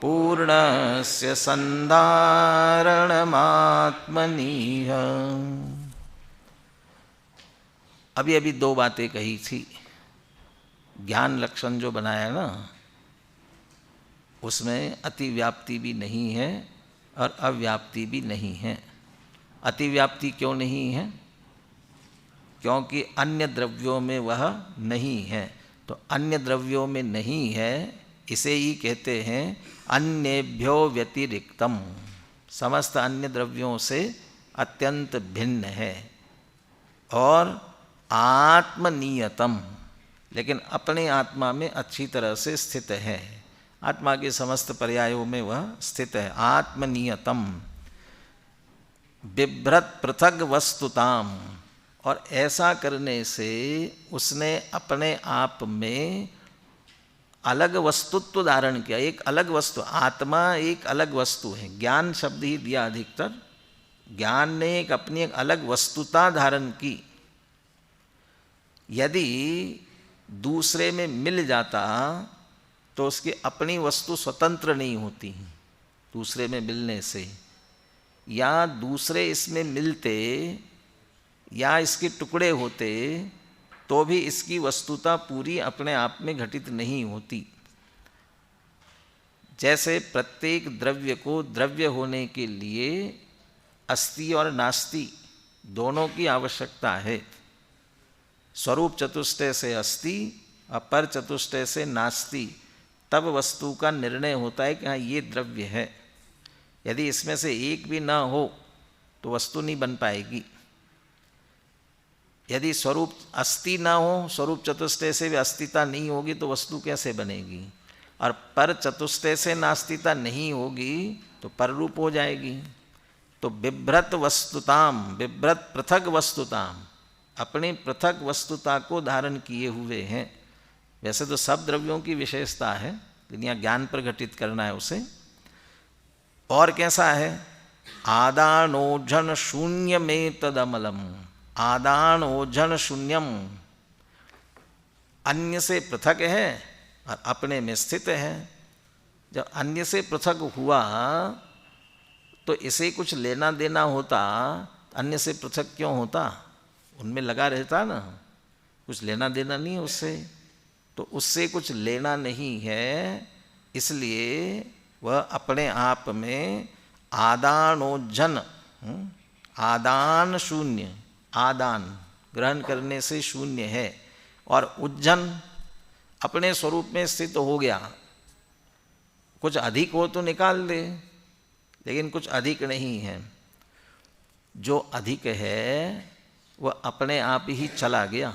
पूर्णस्य संधारणमात्मनीह। अभी अभी दो बातें कही थी। ज्ञान लक्षण जो बनाया ना, उसमें अतिव्याप्ति भी नहीं है और अव्याप्ति भी नहीं है। अतिव्याप्ति क्यों नहीं है? क्योंकि अन्य द्रव्यों में वह नहीं है। तो अन्य द्रव्यों में नहीं है, इसे ही कहते हैं अन्येभ्यो व्यतिरिक्तम, समस्त अन्य द्रव्यों से अत्यंत भिन्न है। और आत्मनियतम, लेकिन अपने आत्मा में अच्छी तरह से स्थित है। आत्मा के समस्त पर्यायों में वह स्थित है। आत्मनियतम बिभ्रत पृथग वस्तुताम, और ऐसा करने से उसने अपने आप में अलग वस्तुत्व धारण किया। एक अलग वस्तु, आत्मा एक अलग वस्तु है। ज्ञान शब्द ही दिया अधिकतर। ज्ञान ने एक अपनी एक अलग वस्तुता धारण की। यदि दूसरे में मिल जाता तो उसकी अपनी वस्तु स्वतंत्र नहीं होती दूसरे में मिलने से, या दूसरे इसमें मिलते या इसके टुकड़े होते तो भी इसकी वस्तुता पूरी अपने आप में घटित नहीं होती। जैसे प्रत्येक द्रव्य को द्रव्य होने के लिए अस्ति और नास्ति दोनों की आवश्यकता है। स्वरूप चतुष्टय से अस्ति और पर चतुष्टय से नास्ति, तब वस्तु का निर्णय होता है कि हाँ ये द्रव्य है। यदि इसमें से एक भी ना हो तो वस्तु नहीं बन पाएगी। यदि स्वरूप अस्ति ना हो, स्वरूप चतुष्टय से भी अस्तिता नहीं होगी तो वस्तु कैसे बनेगी? और पर चतुष्टय से नास्तिता नहीं होगी तो पर रूप हो जाएगी। तो बिभ्रत वस्तुताम, बिभ्रत पृथक वस्तुताम, अपनी पृथक वस्तुता को धारण किए हुए हैं। वैसे तो सब द्रव्यों की विशेषता है, लेकिन यहाँ ज्ञान पर घटित करना है उसे। और कैसा है? आदानोजन शून्य में तदमलम, आदान ओजन शून्यम, अन्य से पृथक है और अपने में स्थित है। जब अन्य से पृथक हुआ तो इसे कुछ लेना देना होता, अन्य से पृथक क्यों होता? उनमें लगा रहता ना, कुछ लेना देना नहीं है उससे, तो उससे कुछ लेना नहीं है, इसलिए वह अपने आप में आदानोजन, आदान शून्य, आदान ग्रहण करने से शून्य है, और उज्जन अपने स्वरूप में स्थित हो गया। कुछ अधिक हो तो निकाल दे, लेकिन कुछ अधिक नहीं है। जो अधिक है वह अपने आप ही चला गया।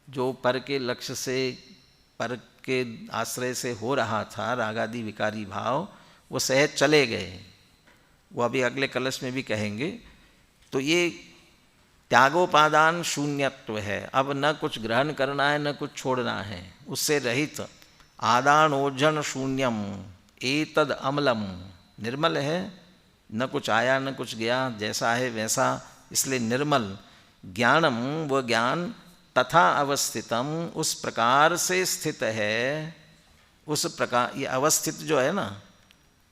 जो पर के लक्ष्य से, पर के आश्रय से हो रहा था रागादि विकारी भाव, वो सहज चले गए। वो अभी अगले कलश में भी कहेंगे। तो ये त्यागोपादान शून्यत्व है। अब न कुछ ग्रहण करना है न कुछ छोड़ना है, उससे रहित आदानोजन शून्यम एतद अमलम, निर्मल है, न कुछ आया न कुछ गया, जैसा है वैसा, इसलिए निर्मल। ज्ञानम, वह ज्ञान तथा अवस्थितम, उस प्रकार से स्थित है। उस प्रकार ये अवस्थित जो है ना,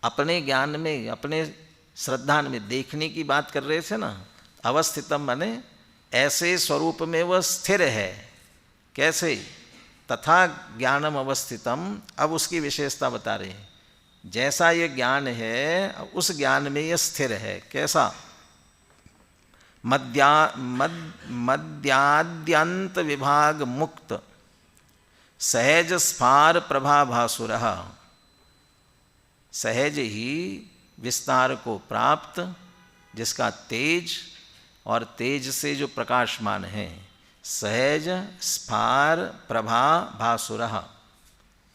अपने ज्ञान में, अपने श्रद्धा में देखने की बात कर रहे थे ना। अवस्थितम माने ऐसे स्वरूप में वह स्थिर है। कैसे? तथा ज्ञानम अवस्थितम, अब उसकी विशेषता बता रहे हैं। जैसा ये ज्ञान है उस ज्ञान में ये स्थिर है। कैसा? मद्याद्यंत विभाग मुक्त सहज स्फार प्रभाभासुर, सहज ही विस्तार को प्राप्त, जिसका तेज और तेज से जो प्रकाशमान है, सहज स्फार प्रभा भासुर,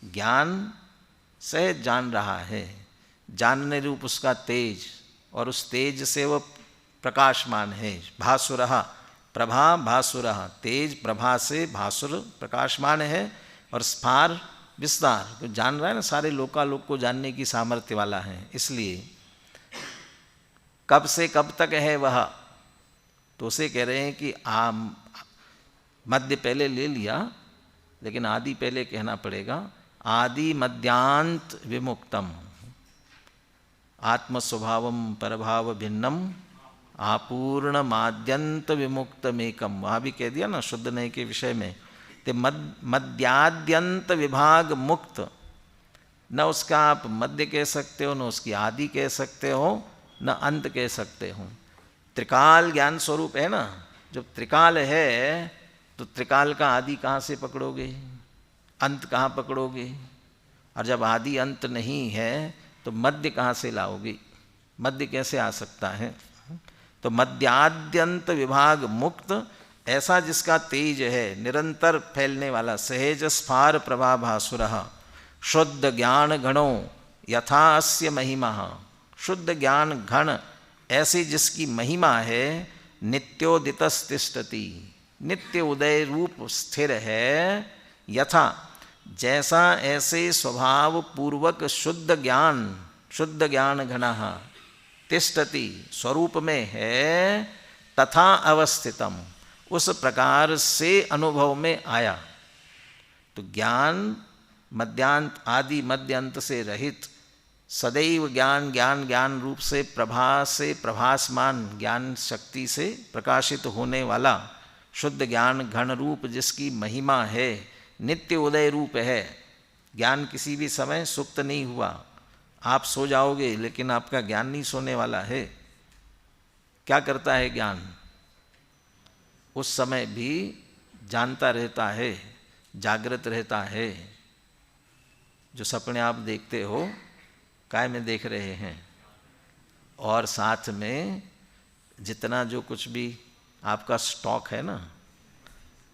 ज्ञान सहज जान रहा है, जानने रूप उसका तेज, और उस तेज से वह प्रकाशमान है। भासुर प्रभा भासुर, तेज प्रभा से भासुर प्रकाशमान है, और स्फार विस्तार, तो जान रहा है ना, सारे लोकालोक को जानने की सामर्थ्य वाला है। इसलिए कब से कब तक है वह, तो उसे कह रहे हैं कि मध्य पहले ले लिया, लेकिन आदि पहले कहना पड़ेगा। आदि मध्यांत विमुक्तम आत्मस्वभावम परभाव भिन्नम आपूर्ण माद्यंत विमुक्तमेकम, वहाँ भी कह दिया ना शुद्ध नय के विषय में। ते मध्याद्यंत विभाग मुक्त, न उसका आप मध्य कह सकते हो, न उसकी आदि कह सकते हो, न अंत कह सकते हो। त्रिकाल ज्ञान स्वरूप है ना, जब त्रिकाल है तो त्रिकाल का आदि कहाँ से पकड़ोगे, अंत कहाँ पकड़ोगे? और जब आदि अंत नहीं है तो मध्य कहाँ से लाओगे? मध्य कैसे आ सकता है? तो मध्याद्यंत विभाग मुक्त, ऐसा जिसका तेज है निरंतर फैलने वाला, सहज स्फार प्रभाभासुर, शुद्ध ज्ञान घणो यथा अस्य महिमा, शुद्ध ज्ञान घन ऐसी जिसकी महिमा है, नित्योदितस्तिष्ठति, नित्य उदय रूप स्थिर है, यथा जैसा ऐसे स्वभाव पूर्वक शुद्ध ज्ञान घनः तिष्ठति स्वरूप में है, तथा अवस्थितम उस प्रकार से अनुभव में आया। तो ज्ञान मध्यांत आदि मध्यांत से रहित, सदैव ज्ञान रूप से प्रभासमान ज्ञान शक्ति से प्रकाशित होने वाला शुद्ध ज्ञान घन रूप जिसकी महिमा है, नित्य उदय रूप है। ज्ञान किसी भी समय सुप्त नहीं हुआ, आप सो जाओगे लेकिन आपका ज्ञान नहीं सोने वाला है। क्या करता है ज्ञान? उस समय भी जानता रहता है, जागृत रहता है। जो सपने आप देखते हो काय में देख रहे हैं, और साथ में जितना जो कुछ भी आपका स्टॉक है ना,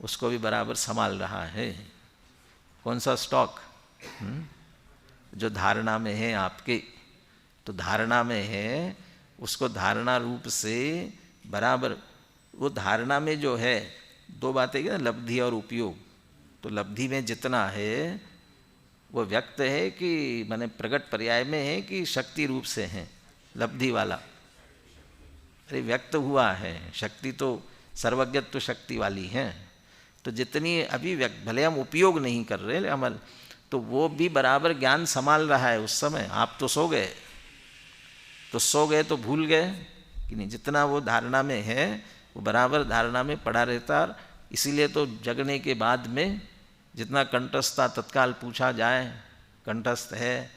उसको भी बराबर संभाल रहा है। कौन सा स्टॉक? जो धारणा में है आपके, तो धारणा में है, उसको धारणा रूप से बराबर, वो धारणा में जो है दो बातें क्या, लब्धि और उपयोग। तो लब्धि में जितना है वो व्यक्त है कि माने प्रगट पर्याय में है कि शक्ति रूप से है लब्धि वाला? अरे व्यक्त हुआ है, शक्ति तो सर्वज्ञत्व शक्ति वाली है। तो जितनी अभी व्यक्त, भले हम उपयोग नहीं कर रहे अमल, तो वो भी बराबर ज्ञान संभाल रहा है उस समय। आप तो सो गए तो भूल गए कि नहीं, जितना वो धारणा में है वो बराबर धारणा में पड़ा रहता। इसीलिए तो जगने के बाद में जितना कंठस्थ था तत्काल पूछा जाए, कंठस्थ है,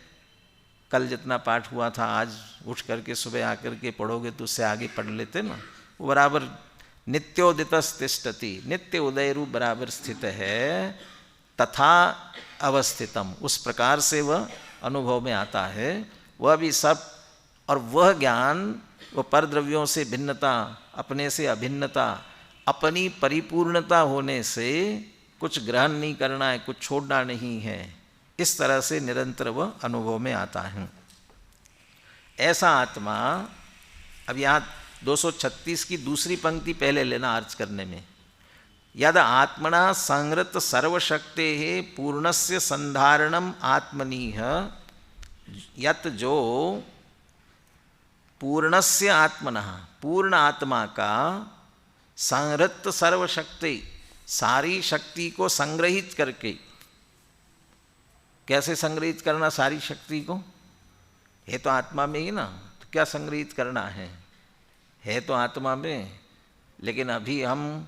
कल जितना पाठ हुआ था आज उठ करके सुबह आकर के पढ़ोगे तो उससे आगे पढ़ लेते ना। वो बराबर नित्योदितस्तिष्ठति, नित्य उदय रूप बराबर स्थित है, तथा अवस्थितम उस प्रकार से वह अनुभव में आता है। वह भी सब, और वह ज्ञान वह परद्रव्यों से भिन्नता, अपने से अभिन्नता, अपनी परिपूर्णता होने से कुछ ग्रहण नहीं करना है, कुछ छोड़ना नहीं है, इस तरह से निरंतर वह अनुभव में आता है। ऐसा आत्मा, अब यहाँ 236 की दूसरी पंक्ति पहले लेना अर्ज करने में, यद आत्मना संहृत सर्वशक्ते पूर्णस्य संधारणम आत्मनीह, यत जो पूर्णस्य आत्मनः पूर्ण आत्मा का संहृत सर्वशक्ति, सारी शक्ति को संग्रहित करके, कैसे संग्रहित करना सारी शक्ति को? है तो आत्मा में ही ना, तो क्या संग्रहित करना है तो आत्मा में। लेकिन अभी हम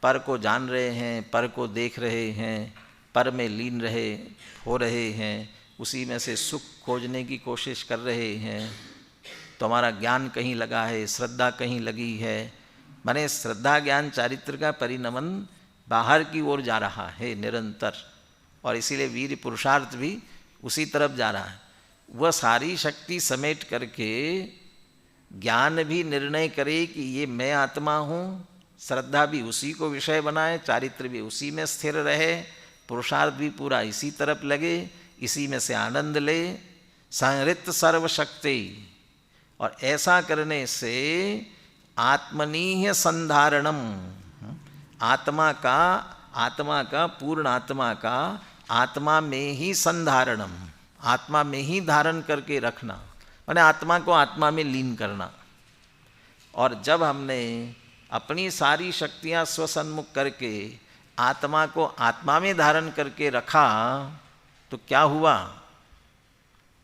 पर को जान रहे हैं, पर को देख रहे हैं, पर में लीन हो रहे हैं, उसी में से सुख खोजने की कोशिश कर रहे हैं, तो हमारा ज्ञान कहीं लगा है, श्रद्धा कहीं लगी है। माने श्रद्धा ज्ञान चारित्र का परिणमन बाहर की ओर जा रहा है निरंतर, और इसीलिए वीर पुरुषार्थ भी उसी तरफ जा रहा है। वह सारी शक्ति समेट करके ज्ञान भी निर्णय करे कि ये मैं आत्मा हूँ, श्रद्धा भी उसी को विषय बनाए, चारित्र भी उसी में स्थिर रहे, पुरुषार्थ भी पूरा इसी तरफ लगे, इसी में से आनंद ले, संहृत सर्वशक्ति। और ऐसा करने से आत्मनीय संधारणम, आत्मा का पूर्ण आत्मा का आत्मा में ही संधारणम, आत्मा में ही धारण करके रखना, माने आत्मा को आत्मा में लीन करना। और जब हमने अपनी सारी शक्तियाँ स्वसन्मुख करके आत्मा को आत्मा में धारण करके रखा, तो क्या हुआ?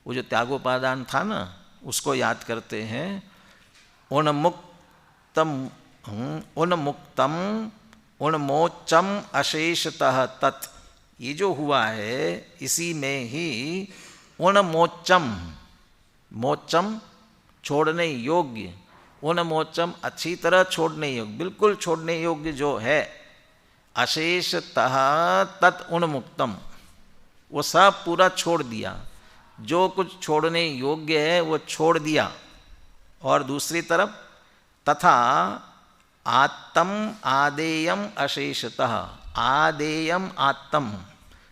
वो जो त्यागोपादान था ना, उसको याद करते हैं। उन्मुक्तम उन्मोचम अशेषतः तत्, ये जो हुआ है इसी में ही उन्मोचम, मोचम छोड़ने योग्य, उन्मोचम अच्छी तरह छोड़ने योग्य, बिल्कुल छोड़ने योग्य जो है, अशेषतः तत् उन्मुक्तम, वो सब पूरा छोड़ दिया, जो कुछ छोड़ने योग्य है वो छोड़ दिया। और दूसरी तरफ तथा आत्म आदेयम अशेषतः, आदेयम आत्म,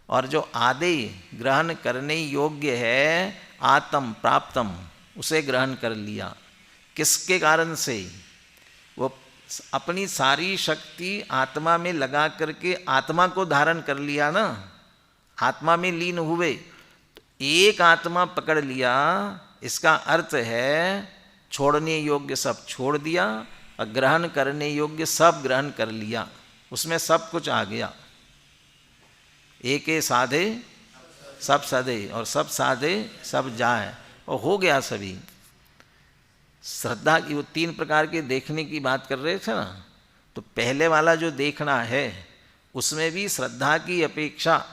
और जो आदेय ग्रहण करने योग्य है, आत्म प्राप्तम, उसे ग्रहण कर लिया। किसके कारण से? वो अपनी सारी शक्ति आत्मा में लगा करके आत्मा को धारण कर लिया ना, आत्मा में लीन हुए, तो एक आत्मा पकड़ लिया। इसका अर्थ है छोड़ने योग्य सब छोड़ दिया और ग्रहण करने योग्य सब ग्रहण कर लिया, उसमें सब कुछ आ गया। एके साधे सब सधे, और सब साधे सब जाए, और हो गया सभी। श्रद्धा की वो 3 प्रकार के देखने की बात कर रहे थे ना, तो पहले वाला जो देखना है उसमें भी श्रद्धा की अपेक्षा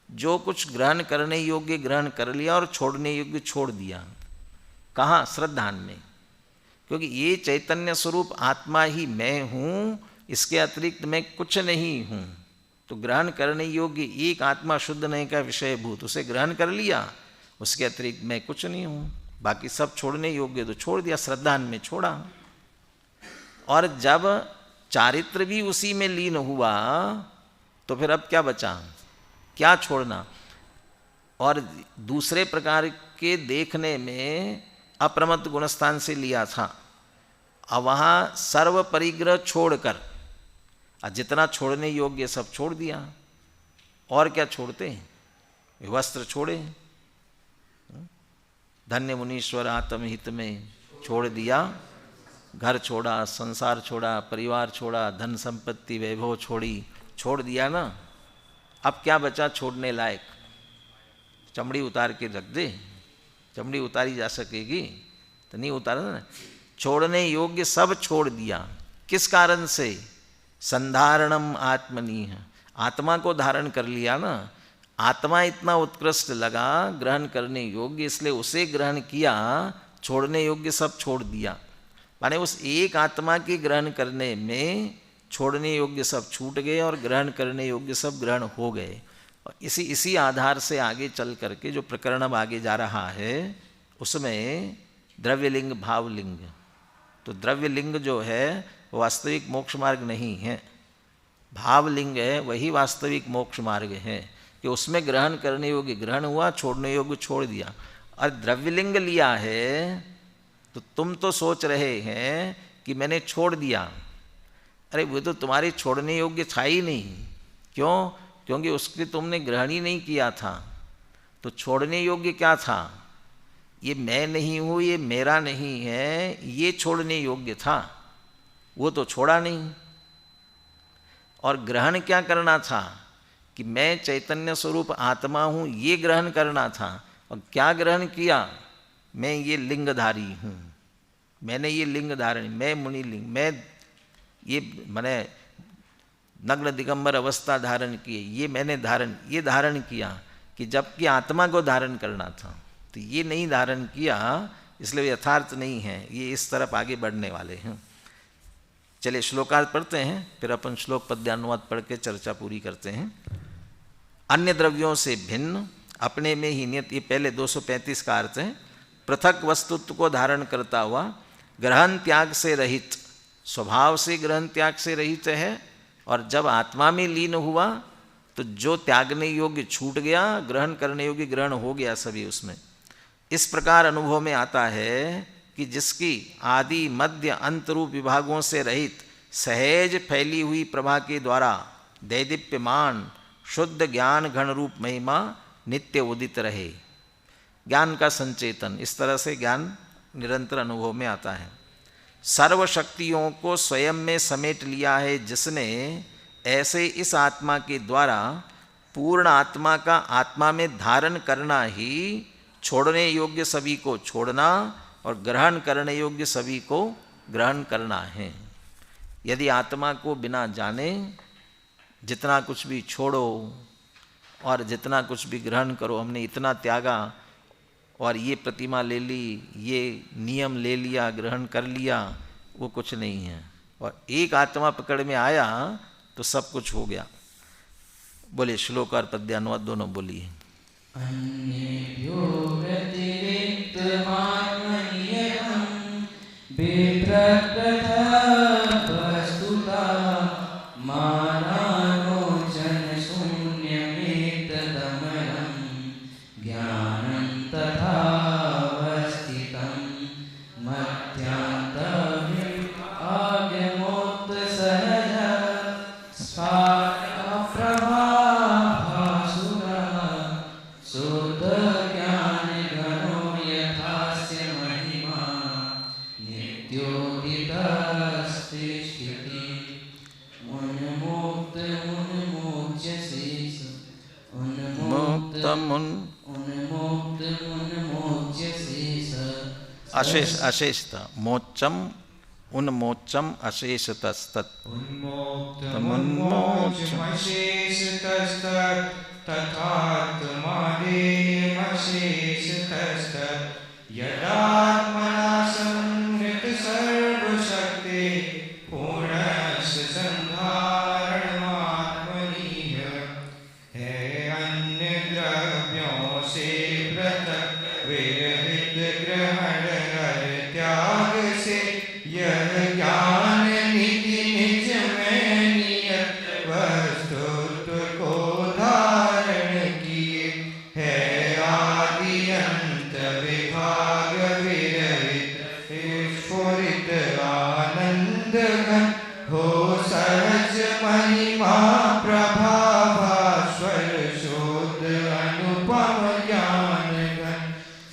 जो कुछ ग्रहण करने योग्य ग्रहण कर लिया और छोड़ने योग्य छोड़ दिया। कहाँ? श्रद्धान में। क्योंकि ये चैतन्य स्वरूप आत्मा ही मैं हूँ, इसके अतिरिक्त मैं कुछ नहीं हूँ। तो ग्रहण करने योग्य एक आत्मा शुद्ध नहीं का विषयभूत, उसे ग्रहण कर लिया, उसके अतिरिक्त मैं कुछ नहीं हूँ। बाकी सब छोड़ने योग्य तो छोड़ दिया, श्रद्धान में छोड़ा। और जब चारित्र भी उसी में लीन हुआ, तो फिर अब क्या बचा? क्या छोड़ना? और दूसरे प्रकार के देखने में अप्रमत्त गुणस्थान से लिया था, अब वहाँ सर्व परिग्रह छोड़कर जितना छोड़ने योग्य सब छोड़ दिया। और क्या छोड़ते? वस्त्र छोड़े, धन्य मुनीश्वर आत्महित में छोड़ दिया, घर छोड़ा, संसार छोड़ा, परिवार छोड़ा, धन संपत्ति वैभव छोड़ दिया ना। अब क्या बचा छोड़ने लायक? चमड़ी उतार के रख दे, चमड़ी उतारी जा सकेगी? तो नहीं उतारा ना। छोड़ने योग्य सब छोड़ दिया। किस कारण से? संधारणम आत्मनीह, आत्मा को धारण कर लिया ना। आत्मा इतना उत्कृष्ट लगा ग्रहण करने योग्य, इसलिए उसे ग्रहण किया, छोड़ने योग्य सब छोड़ दिया। माने उस एक आत्मा के ग्रहण करने में छोड़ने योग्य सब छूट गए और ग्रहण करने योग्य सब ग्रहण हो गए। और इसी आधार से आगे चल करके जो प्रकरण अब आगे जा रहा है उसमें द्रव्यलिंग भावलिंग, तो द्रव्यलिंग जो है वो वास्तविक मोक्ष मार्ग नहीं है, भावलिंग है, वही वास्तविक मोक्ष मार्ग है कि उसमें ग्रहण करने योग्य ग्रहण हुआ, छोड़ने योग्य छोड़ दिया। और द्रव्यलिंग लिया है तो तुम तो सोच रहे हैं कि मैंने छोड़ दिया, अरे वो तो तुम्हारे छोड़ने योग्य था ही नहीं। क्यों? क्योंकि उसके तुमने ग्रहण ही नहीं किया था। तो छोड़ने योग्य क्या था? ये मैं नहीं हूँ, ये मेरा नहीं है, ये छोड़ने योग्य था, वो तो छोड़ा नहीं। और ग्रहण क्या करना था? कि मैं चैतन्य स्वरूप आत्मा हूँ, ये ग्रहण करना था। और क्या ग्रहण किया? मैं ये लिंगधारी हूँ, मैंने ये लिंग धारण, मैं मुनि लिंग, मैं ये मैंने नग्न दिगंबर अवस्था धारण किए, ये मैंने ये धारण किया कि जबकि आत्मा को धारण करना था, तो ये नहीं धारण किया, इसलिए यथार्थ नहीं है, ये इस तरफ आगे बढ़ने वाले हैं। चलिए श्लोकार्थ पढ़ते हैं, फिर अपन श्लोक पद्यानुवाद पढ़ के चर्चा पूरी करते हैं। अन्य द्रव्यों से भिन्न, अपने में ही नियत, ये पहले 235 का अर्थ है। पृथक वस्तुत्व को धारण करता हुआ, ग्रहण त्याग से रहित, स्वभाव से ग्रहण त्याग से रहित है, और जब आत्मा में लीन हुआ तो जो त्यागने योग्य छूट गया, ग्रहण करने योग्य ग्रहण हो गया सभी उसमें। इस प्रकार अनुभव में आता है कि जिसकी आदि मध्य अंत रूप विभागों से रहित सहज फैली हुई प्रभा के द्वारा दैदीप्यमान शुद्ध ज्ञान घन रूप महिमा नित्य उदित रहे। ज्ञान का संचेतन, इस तरह से ज्ञान निरंतर अनुभव में आता है। सर्व शक्तियों को स्वयं में समेट लिया है जिसने, ऐसे इस आत्मा के द्वारा पूर्ण आत्मा का आत्मा में धारण करना ही छोड़ने योग्य सभी को छोड़ना और ग्रहण करने योग्य सभी को ग्रहण करना है। यदि आत्मा को बिना जाने जितना कुछ भी छोड़ो और जितना कुछ भी ग्रहण करो, हमने इतना त्यागा और ये प्रतिमा ले ली, ये नियम ले लिया, ग्रहण कर लिया, वो कुछ नहीं है। और एक आत्मा पकड़ में आया तो सब कुछ हो गया। बोले श्लोक और पद्यानुवाद दोनों बोलिए। अन्येभ्यो व्यतिरिक्तमात्मन्येहं बिभ्रतः वस्तुतः मानानोचन शून्यमेतदमलं ज्ञानं तथावस्थितं मध्यान्तर्विम् आगमोत्सहजः स्फाटप्रभाभासुरः शुद्धज्ञानघनो यथास्य महिमा नित्योदितस्तिष्ठति उन्मुक्तमुन्मोच्यसेष उन्मुक्तमुन्मोच्यसेष अशेष अशेषता मोचम उन्मोचम अशेषतस्तत् उन्मोचमशेषतस्तत् तथात्मादेयमशेषतस्तत् यदात्मना संवृतसर्वशक्ते पूर्णस्य संधारणमात्मनीय है। अन्य द्रव्यों से पृथक विरहित ग्रहण हर त्याग से यह ज्ञान निधि निज में नियत वस्तुत्व को धारण किए है। आदि अंत विभाग विरहित स्फुरित आनंद घन हो सहज महिमा प्रभाभास्वर शुद्ध अनुपम ज्ञान घन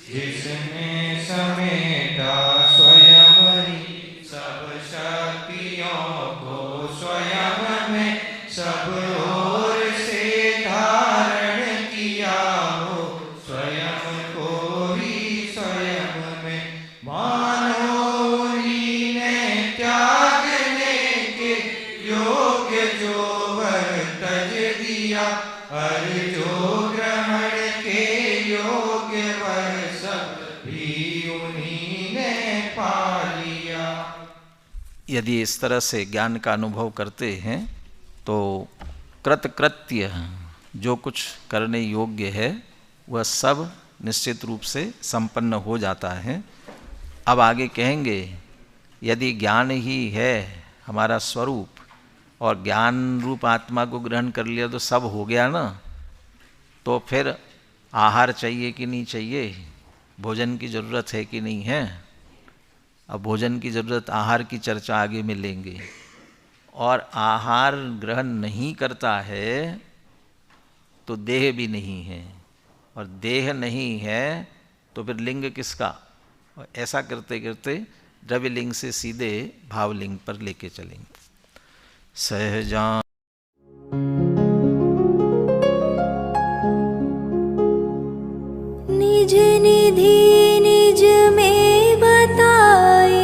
जिसने समेटा स्वयं ही सब शक्तियों को स्वयं में सब ओर से धारण किया हो। स्वयं को ही स्वयं में मानोरी ने त्यागने के योग्य जो वर तज दिया, और जो ग्रहण के योग्य वर सब भी उन्हीं ने पा लिया। यदि इस तरह से ज्ञान का अनुभव करते हैं तो कृतकृत्य जो कुछ करने योग्य है वह सब निश्चित रूप से संपन्न हो जाता है। अब आगे कहेंगे, यदि ज्ञान ही है हमारा स्वरूप और ज्ञान रूप आत्मा को ग्रहण कर लिया तो सब हो गया ना, तो फिर आहार चाहिए कि नहीं चाहिए, भोजन की ज़रूरत है कि नहीं है। अब भोजन की ज़रूरत, आहार की चर्चा आगे में लेंगे। और आहार ग्रहण नहीं करता है तो देह भी नहीं है, और देह नहीं है तो फिर लिंग किसका। और ऐसा करते करते द्रव्यलिंग से सीधे भावलिंग पर लेके चलेंगे। सहजान निज निधि निज में बताए,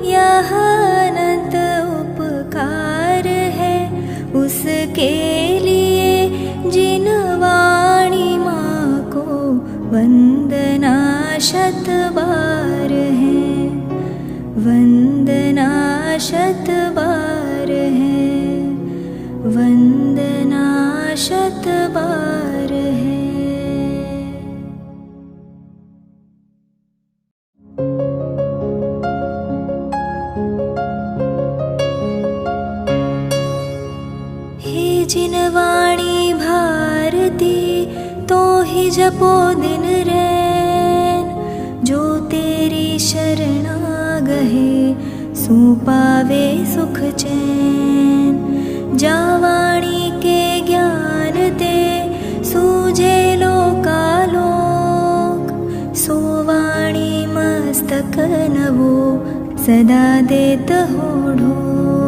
यह अनंत उपकार है। उस वंदना शत बार है, वंदना शत बार है, वंदना शत बार है। जिनवाणी भारती तो ही जपो दिन रैन, जो तेरी शरणा गहे सो पावे सुख चैन। जावाणी के ज्ञान ते सूझे लोकालोक, सोवाणी मस्तक नवो सदा देत हो ढोक।